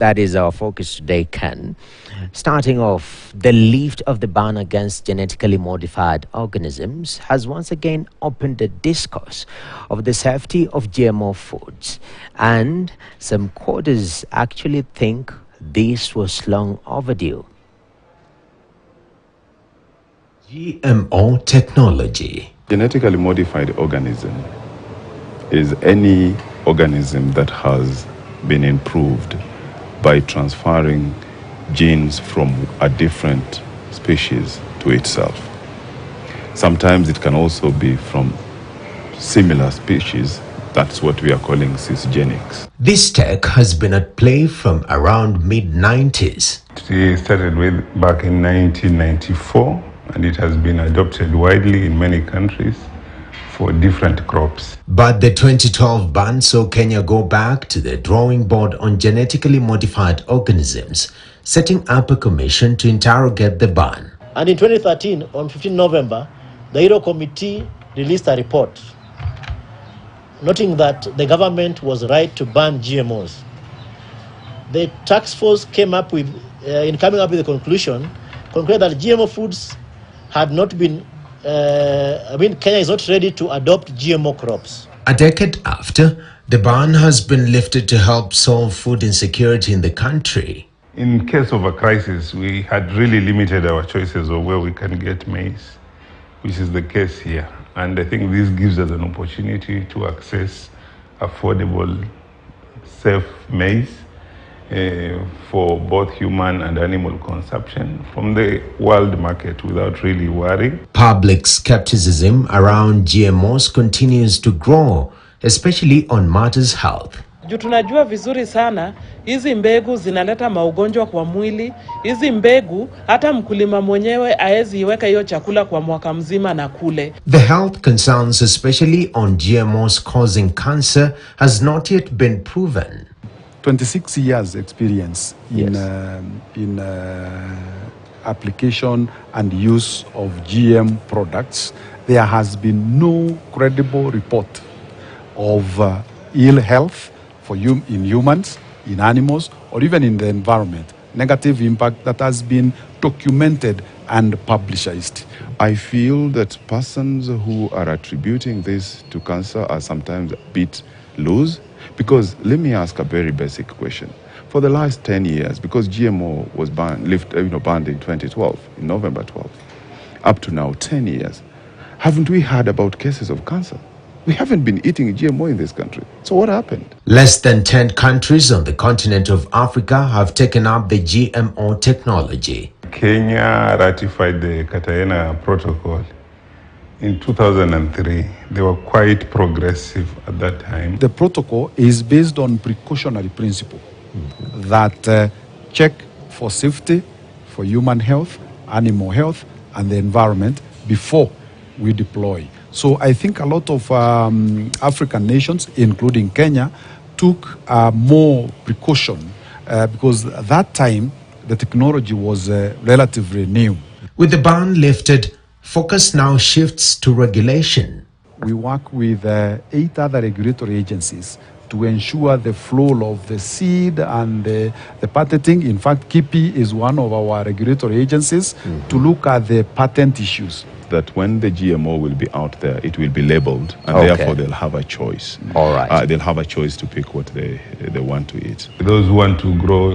That is our focus today, Ken. Starting off, the lift of the ban against genetically modified organisms has once again opened the discourse of the safety of GMO foods. And some quarters actually think this was long overdue. GMO technology. Genetically modified organism is any organism that has been improved by transferring genes from a different species to itself. Sometimes it can also be from similar species. That's what we are calling cisgenics. This tech has been at play from around mid-90s. It started with back in 1994, and it has been adopted widely in many countries for different crops. But the 2012 ban saw Kenya go back to the drawing board on genetically modified organisms, setting up a commission to interrogate the ban. And in 2013, on 15 November, the Hero Committee released a report noting that the government was right to ban GMOs. The task force came up with, in coming up with the concluded that GMO foods had not been Kenya is not ready to adopt GMO crops. A decade after, the ban has been lifted to help solve food insecurity in the country. In case of a crisis, we had really limited our choices of where we can get maize, which is the case here. And I think this gives us an opportunity to access affordable, safe maize for both human and animal consumption from the world market without really worrying. Public skepticism around GMOs continues to grow, especially on matters health. Tunajua vizuri sana hizi mbegu zinaleta maugonjwa kwa mwili. Hizi mbegu hata mkulima mwenyewe haezi iweka hiyo chakula kwa mwaka mzima na kule. The health concerns, especially on GMOs causing cancer, has not yet been proven. 26 years experience in application and use of GM products. There has been no credible report of ill health in humans, in animals, or even in the environment. Negative impact that has been documented and publicized. I feel that persons who are attributing this to cancer are sometimes a bit loose. Because let me ask a very basic question. For the last 10 years, because GMO was banned in 2012, in November 12, up to now, 10 years, haven't we heard about cases of cancer? We haven't been eating GMO in this country. So what happened? Less than 10 countries on the continent of Africa have taken up the GMO technology. Kenya ratified the KTN protocol in 2003. They were quite progressive at that time. The protocol is based on precautionary principle that check for safety, for human health, animal health, and the environment before we deploy. So I think a lot of African nations, including Kenya, took more precaution because at that time the technology was relatively new. With the ban lifted, focus now shifts to regulation. We work with 8 other regulatory agencies to ensure the flow of the seed and the patenting. In fact, KIPI is one of our regulatory agencies to look at the patent issues. That when the GMO will be out there, it will be labeled, and therefore they'll have a choice. All right. They'll have a choice to pick what they want to eat. Those who want to grow